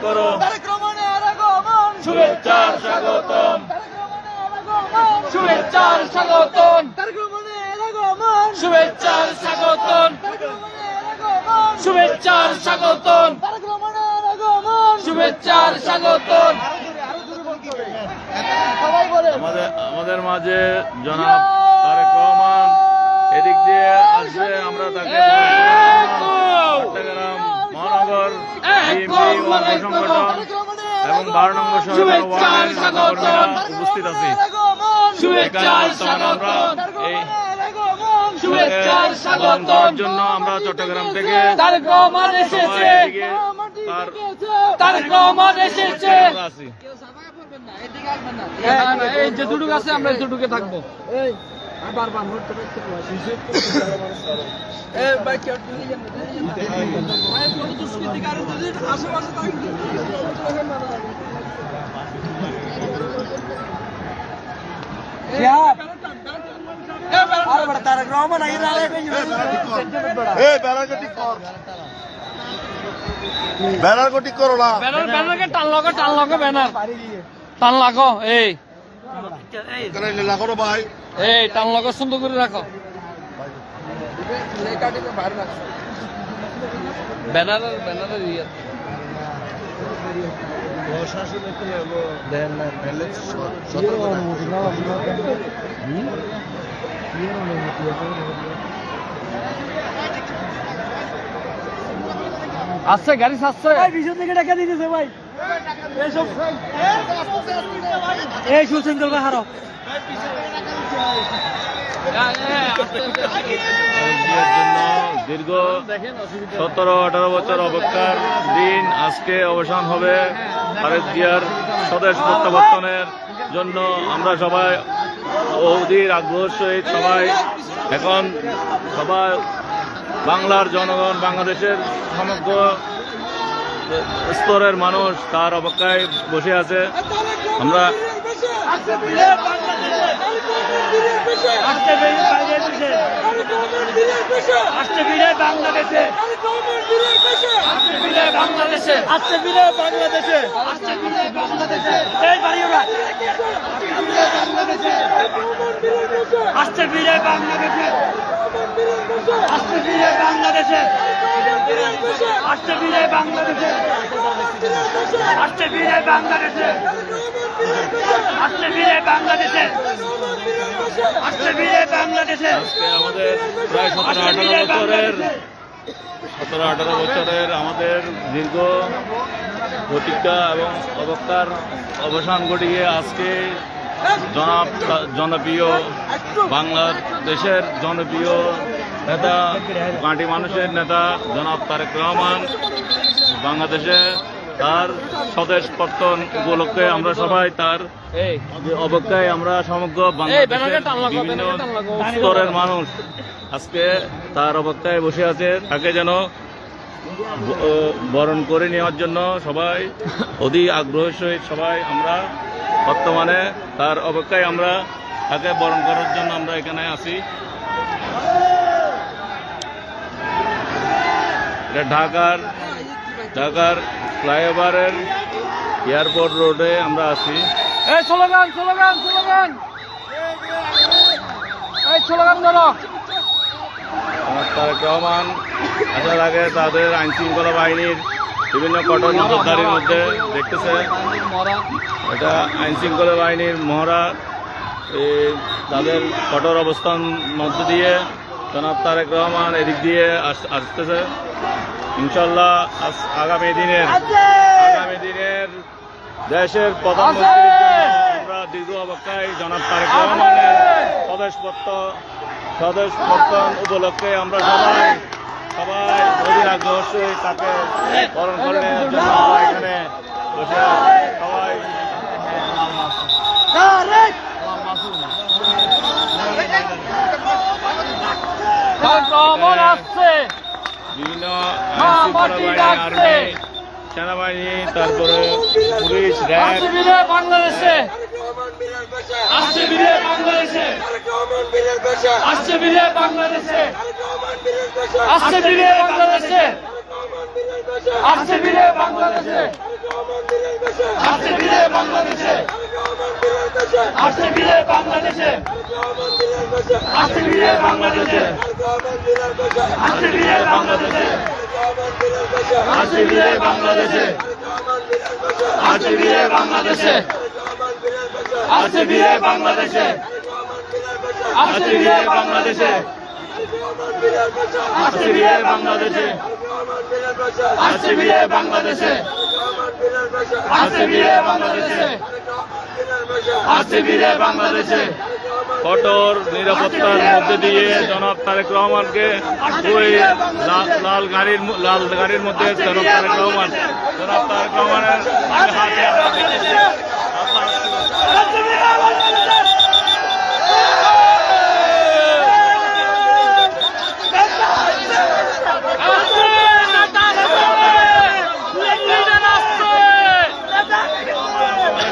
করো শুভেচ্ছার স্বাগতম শুভেচ্ছার স্বাগতম শুভেচ্ছার স্বাগতম শুভেচ্ছার স্বাগতম শুভেচ্ছার স্বাগতম। আমাদের মাঝে জনাব তারেক রহমান এদিক দিয়ে আসবে, আমরা তাকে চট্টগ্রাম মহানগর বিএনপি অঙ্গ সংগঠন এবং 12 নম্বর সরকার উপস্থিত আছি। আমরা এই করার জন্য আমরা চট্টগ্রাম থেকে তারেক রহমান এসেছে, তারেক রহমান এসেছে। এই যে দুটুক আছে আমরা দুটুকে থাকবো। তারেক রহমান ব্যানার কোটি করো না, ব্যানারকে টান লাগো ব্যানার টান লাগো। এই লাগো ভাই, এই টান লাগো, সুন্দর করে রাখো ব্যানার ইয়ে আসছে, গাড়ি আসছে, পিছন থেকে টাকা দিতেছে ভাই। এই সুলতান ভাই হারো দীর্ঘ 17-18 বছর অপেক্ষার দিন আজকে অবসান হবে। খালেদা জিয়ার স্বদেশ প্রত্যাবর্তনের জন্য আমরা সবাই অধীর আগ্রহের সহিত এখন সবাই বাংলার জনগণ, বাংলাদেশের সমগ্র স্তরের মানুষ তার অপেক্ষায় বসে আছে। আমরা আমাদের প্রায় 17-18 বছরের আমাদের দীর্ঘ প্রতীক্ষা এবং অবস্থার অবসান ঘটিয়ে আজকে জনপ্রিয় বাংলাদেশের জনপ্রিয় নেতা, মাটি মানুষের নেতা জনাব তারেক রহমান বাংলাদেশে তার স্বদেশ প্রত্যাবর্তন উপলক্ষে আমরা সবাই তার অপেক্ষায় আমরা সমগ্র বাংলাদেশের বিভিন্ন স্তরের মানুষ আজকে তার অপেক্ষায় বসে আছে। তাকে যেন বরণ করে নেওয়ার জন্য সবাই অধিক আগ্রহের সহিত সবাই আমরা বর্তমানে তার অপেক্ষায় আমরা তাকে বরণ করার জন্য আমরা এখানে আছি। ঢাকার ফ্লাইওভারের এয়ারপোর্ট রোডে আমরা আছি। স্লোগান স্লোগান স্লোগান ধরো। তারেক রহমান আসার আগে তাদের আইন শৃঙ্খলা বাহিনীর বিভিন্ন কঠোর নজরদারির মধ্যে দেখতেছে, এটা আইন শৃঙ্খলা বাহিনীর মহড়া, তাদের কঠোর অবস্থান মধ্য দিয়ে জনাব তারেক রহমান এদিক দিয়ে আসতেছে। ইনশাল্লাহ আগামী দিনের দেশের প্রধানমন্ত্রীর জন্য আমরা দীর্ঘ অপেক্ষায় জনাব তারেক রহমানের স্বদেশ প্রত্যাবর্তন উপলক্ষে আমরা সবাই অধীর আগ্রহ সহিত তাকে বরণ করে নেওয়ার জন্য আমরা এখানে বসে সবাই বিভিন্ন আর্মি, সেনাবাহিনী, তারপরে পুলিশ, র্যাব বাংলাদেশে আসছে, বাংলাদেশে আসছে, বাংলাদেশে আসছে, বাংলাদেশে আসছে, বাংলাদেশে আসছে ফিরে বাংলাদেশে, আসছে ফিরে বাংলাদেশে, আসছে ফিরে বাংলাদেশে, আসছে ফিরে বাংলাদেশে, আসছে ফিরে বাংলাদেশে, আসছে ফিরে বাংলাদেশে, আসছে ফিরে বাংলাদেশে, আসছে ফিরে বাংলাদেশে, আসছে ফিরে বাংলাদেশে, আসছে ফিরে বাংলাদেশে, আসছে ফিরে বাংলাদেশে, আসছে ফিরে বাংলাদেশে। কঠোর নিরাপত্তার মধ্যে দিয়ে জনাব তারেক রহমানকে ওই লাল গাড়ির মধ্যে জনাব তারেক রহমানের হাতে আমরা দেখেছি।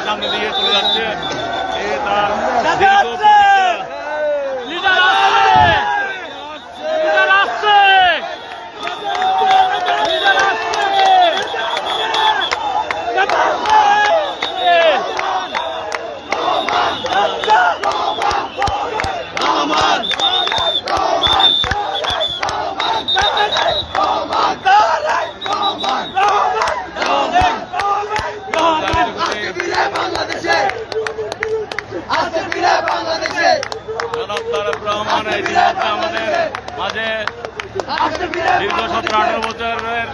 সামনে দিয়ে চলে যাচ্ছে তার দীর্ঘ জনাব তারেক রহমান ইতিমধ্যে আমাদের মাঝে দীর্ঘ 17-18 বছরের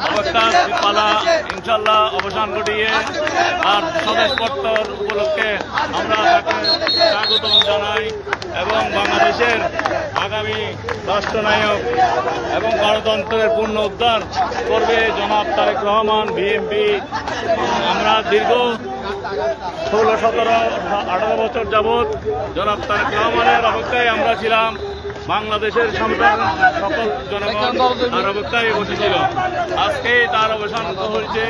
অবস্থা পালা ইনশাল্লাহ অবসান ঘটিয়ে আর স্বদেশ প্রত্যয় উপলক্ষে আমরা তাকে স্বাগতম জানাই এবং বাংলাদেশের আগামী রাষ্ট্রনায়ক এবং গণতন্ত্রের পূর্ণ উদ্ধার করবে জনাব তারেক রহমান বিএনপি। আমরা দীর্ঘ 16-17-18 বছর যাবৎ জনাব তারেক রহমানের অপেক্ষায় আমরা ছিলাম। বাংলাদেশের সন্তান সকল জনগণ তার অপেক্ষায় বসেছিল। আজকে তার অবসান হয়েছে।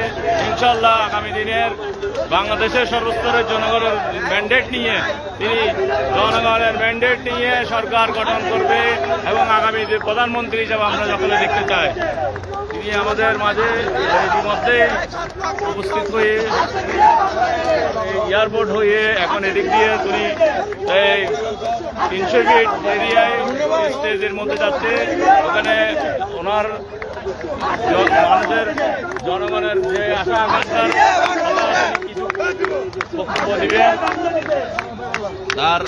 ইনশাল্লাহ আগামী দিনের বাংলাদেশের সর্বস্তরের জনগণের ম্যান্ডেট নিয়ে তিনি জনগণের ম্যান্ডেট নিয়ে সরকার গঠন করবে এবং আগামী যে প্রধানমন্ত্রী হিসাবে আমরা সকলে দেখতে চাই। তিনি আমাদের মাঝে ইতিমধ্যে উপস্থিত হয়ে এয়ারপোর্ট হয়ে এখন এদিক দিয়ে তিনি এই 300 ফিট এরিয়ায় স্টেজের মধ্যে যাচ্ছে। ওখানে ওনার মানুষের জনগণের যে আশা আকাঙ্ক্ষার কিছু বক্তব্য দিবেন। তার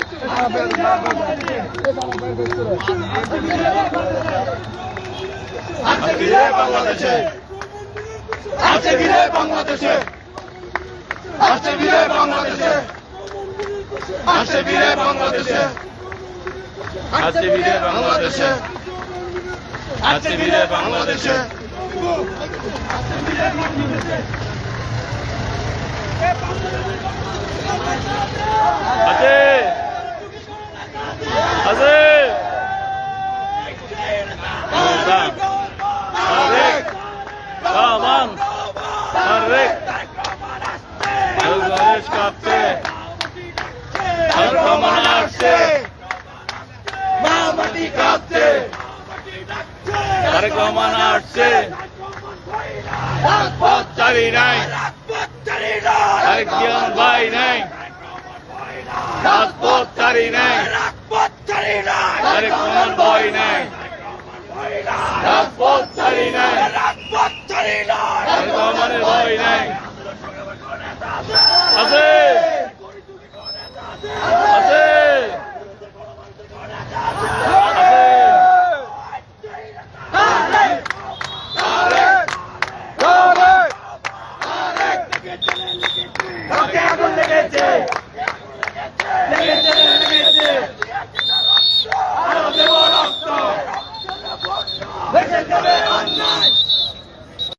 বাংলাদেশে আসছে ফিরে বাংলাদেশে, আসছে ফিরে বাংলাদেশে, আসছে ফিরে বাংলাদেশে, আসছে ফিরে বাংলাদেশে, আসছে ফিরে বাংলাদেশে। আছে আছে রহমান তারেক বাংলাদেশ কাঁপছে, রহমান আসছে, মাটি কাঁপছে, তারেক রহমান আসছে, পথ চারি নাই, তারেক জিয়ান ভাই নাই, রাজপথ চারি নাই, তারেক রহমান ভাই নাই, রাজপথ চারি নাই, তারেক রহমানের ভয় নাই।